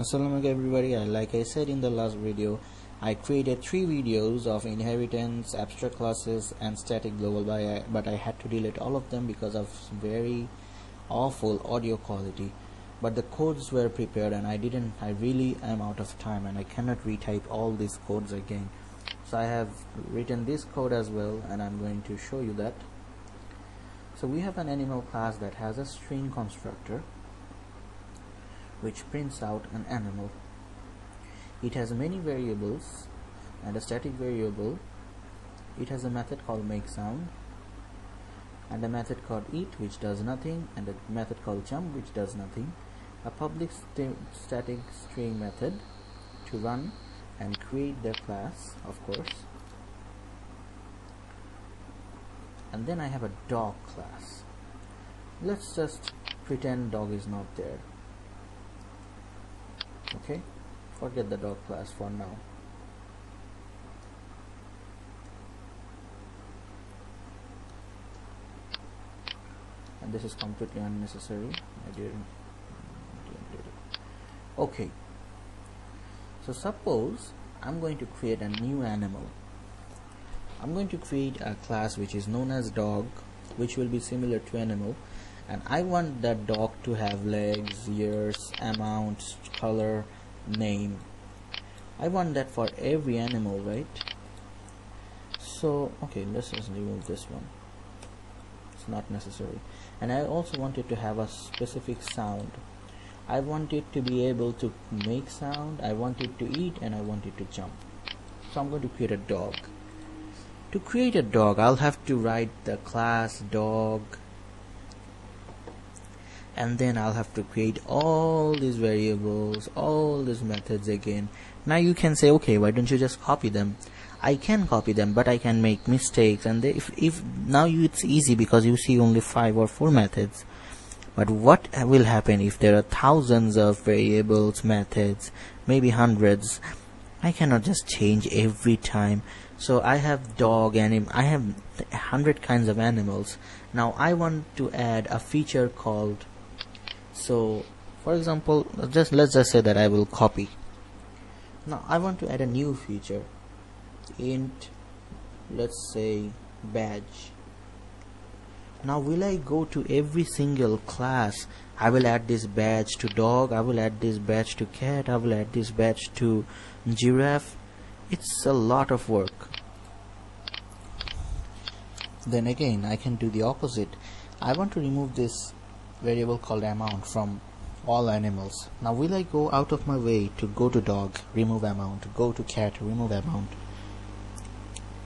Assalamualaikum everybody. Like I said in the last video, I created 3 videos of inheritance, abstract classes and static global but I had to delete all of them because of very awful audio quality. But the codes were prepared and I really am out of time and I cannot retype all these codes again. So I have written this code as well and I'm going to show you that. So we have an animal class that has a string constructor which prints out an animal. It has many variables and a static variable. It has a method called makeSound and a method called eat which does nothing and a method called jump which does nothing. A public static string method to run and create their class, of course. And then I have a dog class. Let's just pretend dog is not there. Okay, forget the dog class for now. And this is completely unnecessary. I didn't do it. Okay, so suppose I'm going to create a new animal. I'm going to create a class which is known as dog, which will be similar to animal, and I want that dog to have legs, ears, amount, color, name. I want that for every animal, right? So okay, let's just remove this one. It's not necessary. And I also want it to have a specific sound. I want it to be able to make sound, I want it to eat, and I want it to jump. So I'm going to create a dog. To create a dog, I'll have to write the class dog, and then I'll have to create all these variables, all these methods again. Now you can say, okay, why don't you just copy them? I can copy them, but I can make mistakes, and if now it's easy because you see only 5 or 4 methods. But what will happen if there are thousands of variables, methods, maybe hundreds? I cannot just change every time. So I have dog and I have 100 kinds of animals. Now I want to add a feature called, so for example, let's just say that I will copy. Now I want to add a new feature, int, let's say badge. Now will I go to every single class? I will add this badge to dog, I will add this badge to cat, I will add this badge to giraffe. It's a lot of work. Then again, I can do the opposite. I want to remove this variable called amount from all animals. Now will I go out of my way to go to dog, remove amount, go to cat, remove amount?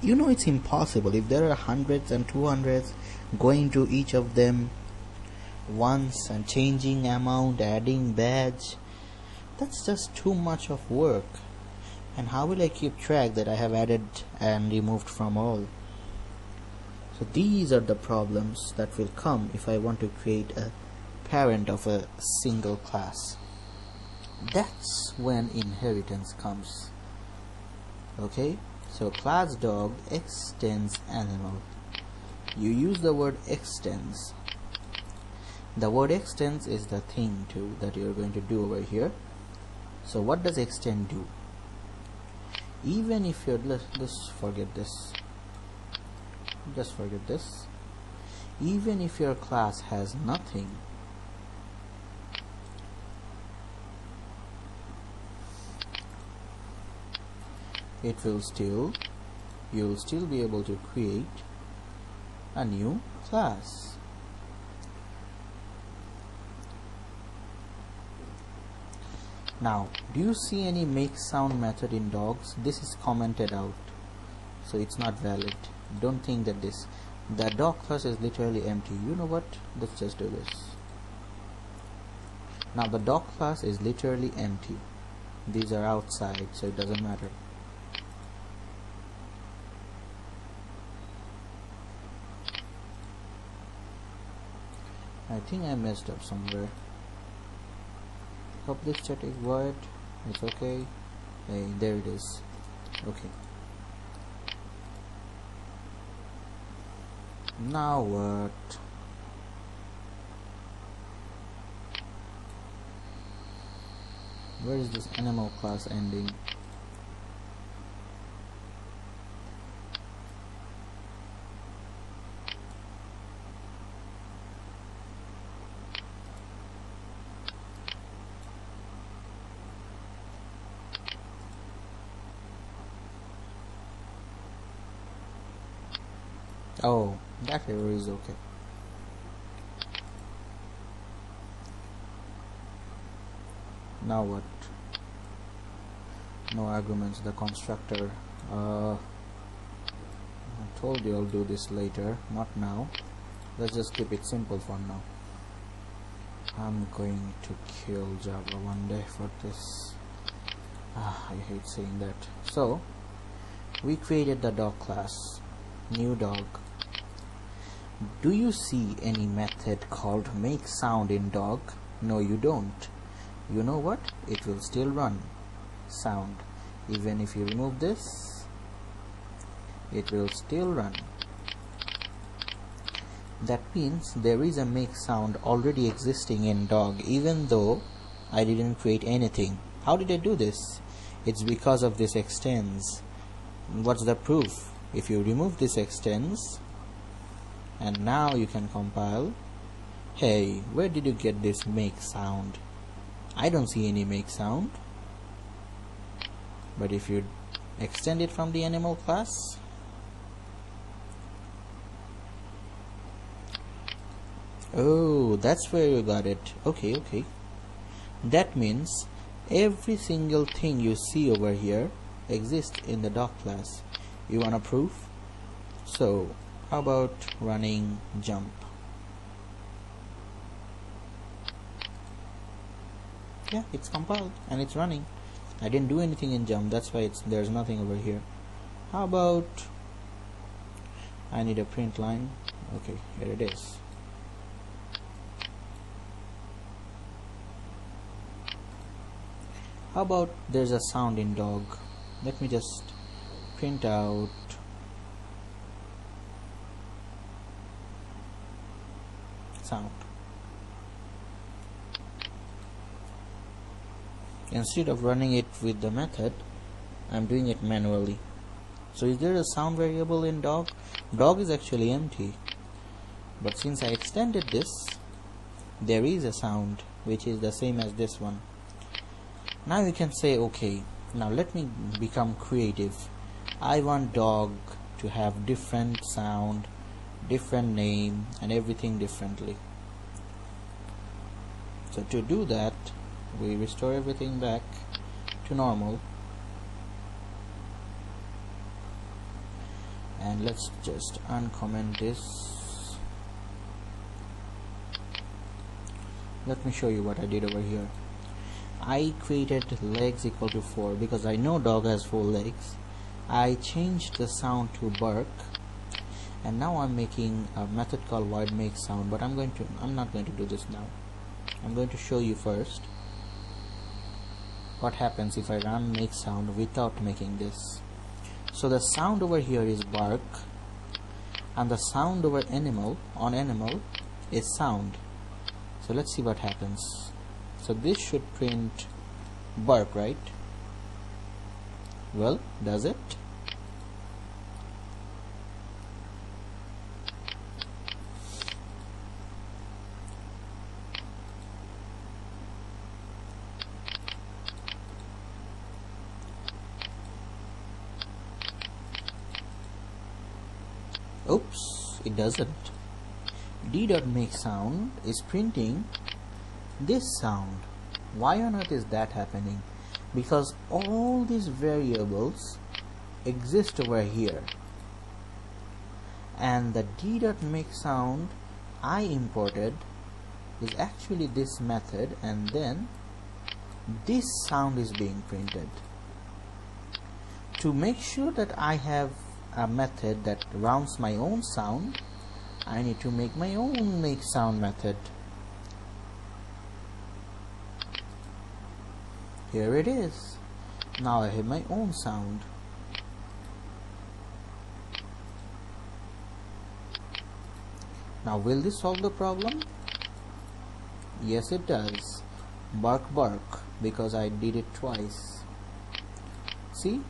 You know it's impossible. If there are hundreds and 200s, going to each of them once and changing amount, adding badge, that's just too much of work. And how will I keep track that I have added and removed from all? So these are the problems that will come if I want to create a parent of a single class. That's when inheritance comes. Okay, so class dog extends animal. You use the word extends. The word extends is the thing that you're going to do over here. So what does extend do? Even if you're, let's forget this, just forget this. Even if your class has nothing, you'll still be able to create a new class. Now, do you see any make sound method in dogs? This is commented out, so it's not valid. Don't think that the dog class is literally empty. You know what? Let's just do this. Now the dog class is literally empty. These are outside, so it doesn't matter. I think I messed up somewhere. Public static void, it's okay. Hey, there it is. Okay. Now what? Where is this animal class ending? Oh, that error is okay. Now what? No arguments. The constructor. I told you I'll do this later, not now. Let's just keep it simple for now. I'm going to kill Java one day for this. I hate saying that. So we created the dog class. New dog. Do you see any method called make sound in dog? No, you don't. You know what? It will still run sound. Even if you remove this, it will still run. That means there is a make sound already existing in dog, even though I didn't create anything. How did I do this? It's because of this extends. What's the proof? If you remove this extends, and now you can compile. Hey, where did you get this make sound? I don't see any make sound. But if you extend it from the animal class, oh, that's where you got it. Okay. That means every single thing you see over here exists in the dog class. You want a proof? So how about running jump? Yeah, it's compiled and it's running. I didn't do anything in jump, that's why there's nothing over here. How about I need a print line. Okay, here it is. How about there's a sound in dog? Let me just print out sound. Instead of running it with the method, I'm doing it manually. So is there a sound variable in dog? Dog is actually empty, but since I extended this, there is a sound which is the same as this one. Now you can say, okay, now let me become creative. I want dog to have different sound, different name, and everything differently. So to do that, we restore everything back to normal, and let's just uncomment this. Let me show you what I did over here. I created legs equal to 4 because I know dog has 4 legs. I changed the sound to bark, and now I'm making a method called void make sound, but I'm not going to do this now. I'm going to show you first what happens if I run make sound without making this. So the sound over here is bark, and the sound over animal is sound. So let's see what happens. So this should print bark, right? Well, does it? Oops, it doesn't. d.makeSound is printing this sound. Why on earth is that happening? Because all these variables exist over here, and the d.makeSound I imported is actually this method, and then this sound is being printed. To make sure that I have a method that rounds my own sound, I need to make my own make sound method. Here it is. Now I have my own sound. Now will this solve the problem? Yes, it does. bark bark because I did it twice. See?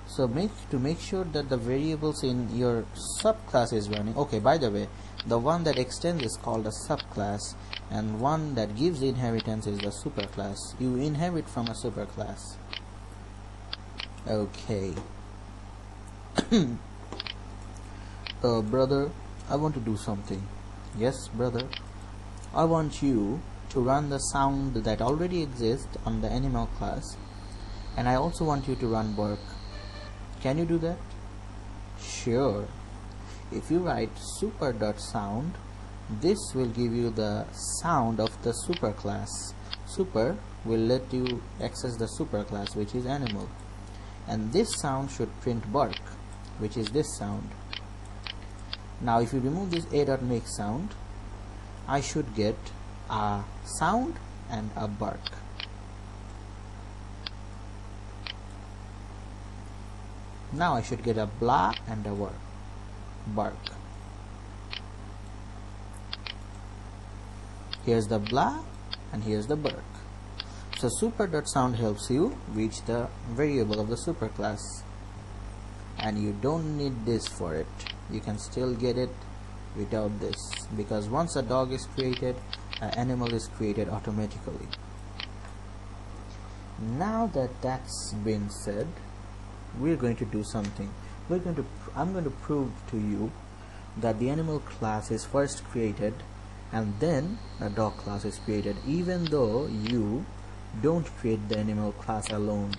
So to make sure that the variables in your subclass is running. Okay, by the way, the one that extends is called a subclass, and one that gives inheritance is the superclass. You inherit from a superclass. Okay. Brother, I want to do something. Yes, brother. I want you to run the sound that already exists on the animal class, and I also want you to run bark. Can you do that? Sure. If you write super.sound, this will give you the sound of the superclass. Super will let you access the superclass, which is animal, and this sound should print bark, which is this sound. Now if you remove this a.make sound, I should get a sound and a bark. Now I should get a blah and a bark. Here's the blah and here's the bark. So super.sound helps you reach the variable of the superclass, and you don't need this for it. You can still get it without this, because once a dog is created, an animal is created automatically. Now that that's been said, we're going to do something. I'm going to prove to you that the animal class is first created and then a dog class is created, even though you don't create the animal class alone.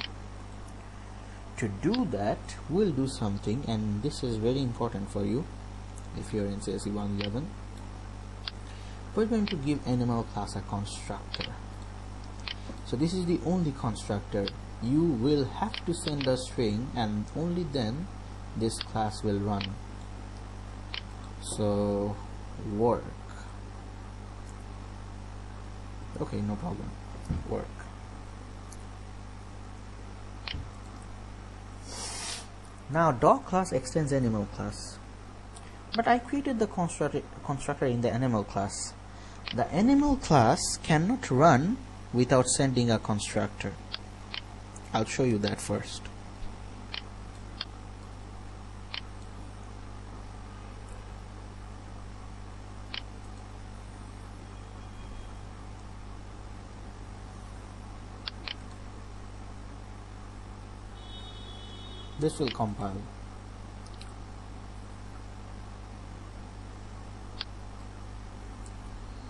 To do that, we'll do something, and this is very important for you if you're in CSE 111. We're going to give animal class a constructor. So this is the only constructor. You will have to send a string, and only then this class will run. So work. Okay, no problem. Work. Now dog class extends animal class, but I created the constructor in the animal class. The animal class cannot run without sending a constructor. I'll show you that first. This will compile.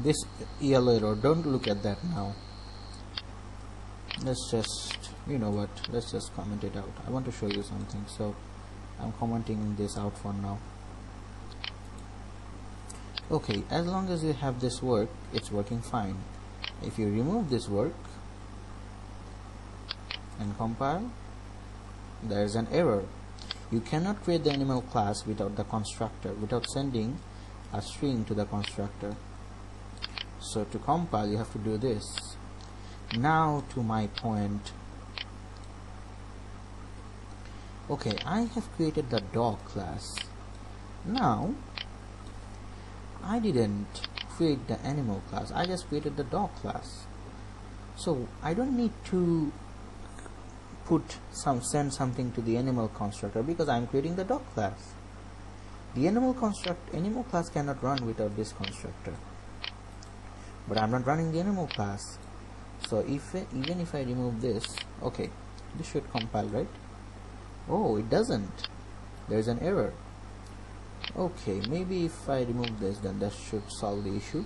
This yellow arrow, don't look at that now. Let's just, you know what, let's just comment it out. I want to show you something, so I'm commenting this out for now. Okay, as long as you have this work, it's working fine. If you remove this work and compile, there's an error. You cannot create the animal class without the constructor, without sending a string to the constructor. So to compile, you have to do this. Now to my point. Okay, I have created the dog class. Now I didn't create the animal class, I just created the dog class. So I don't need to send something to the animal constructor, because I'm creating the dog class. The animal class cannot run without this constructor, but I'm not running the animal class. So even if I remove this, okay, this should compile, right? Oh, it doesn't. There's an error. Okay, maybe if I remove this, then that should solve the issue.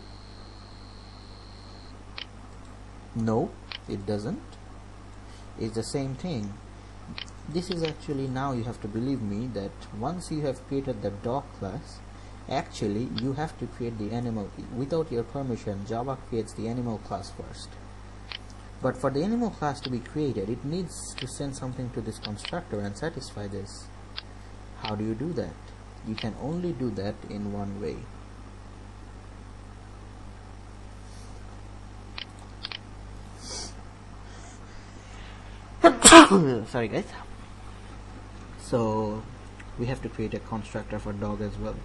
No, it doesn't. It's the same thing. This is actually, now you have to believe me that once you have created the dog class, actually you have to create the animal. Without your permission, Java creates the animal class first. But for the animal class to be created, it needs to send something to this constructor and satisfy this. How do you do that? You can only do that in one way. Sorry guys. So we have to create a constructor for dog as well.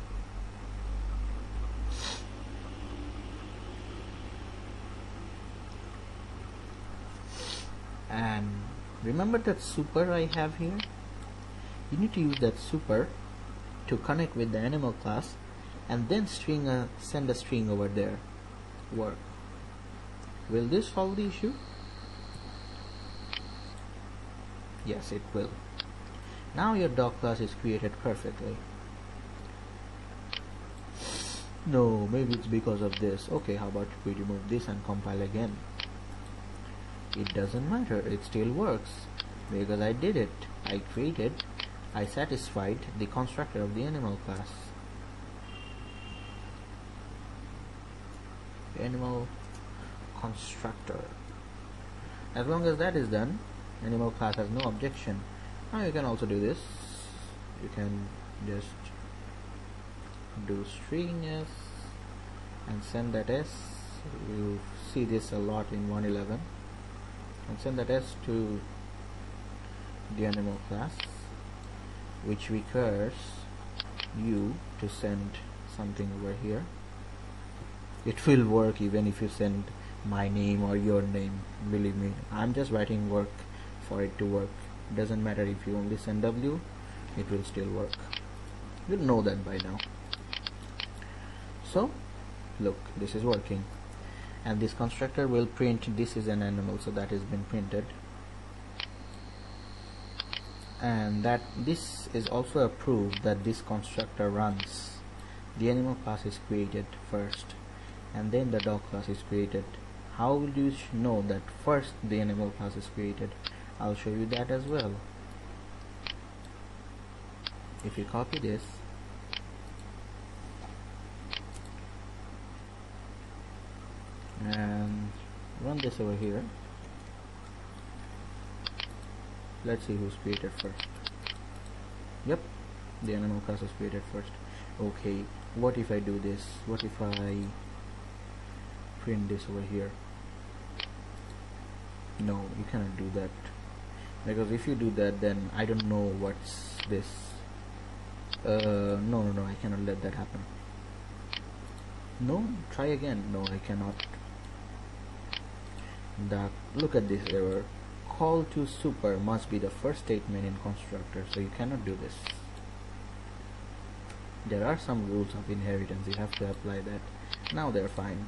And remember that super I have here? You need to use that super to connect with the animal class and then send a string over there. Work. Will this solve the issue? Yes, it will. Now your dog class is created perfectly. No, maybe it's because of this. Okay, how about we remove this and compile again? It doesn't matter, it still works because I did it. I satisfied the constructor of the animal class. Animal constructor. As long as that is done, animal class has no objection. Now you can also do this. You can just do string s and send that s. You see this a lot in 111. And send that s to the animal class, which requires you to send something over here. It will work even if you send my name or your name. Believe me, I'm just writing work for it to work. Doesn't matter if you only send w, it will still work. You know that by now. So look, this is working, and this constructor will print this is an animal, so that has been printed. And that this is also a proof that this constructor runs. The animal class is created first and then the dog class is created. How will you know that first the animal class is created? I'll show you that as well. If you copy this and run this over here, let's see who's created first. Yep, the animal class is created first. Okay, what if I do this? What if I print this over here? No, you cannot do that, because if you do that, then I don't know what's this. No, I cannot let that happen. No, try again. No, I cannot. Look at this error. Call to super must be the first statement in constructor, so you cannot do this. There are some rules of inheritance, you have to apply that. Now they're fine,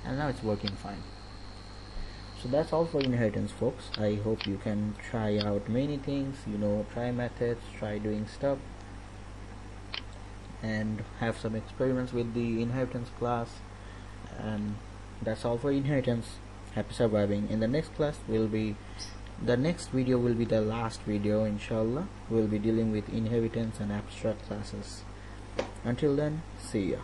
and now it's working fine. So that's all for inheritance, folks. I hope you can try out many things, try methods, try doing stuff, and have some experiments with the inheritance class. And that's all for inheritance. Happy surviving. In the next class the next video will be the last video, inshallah. We'll be dealing with inheritance and abstract classes. Until then, see ya.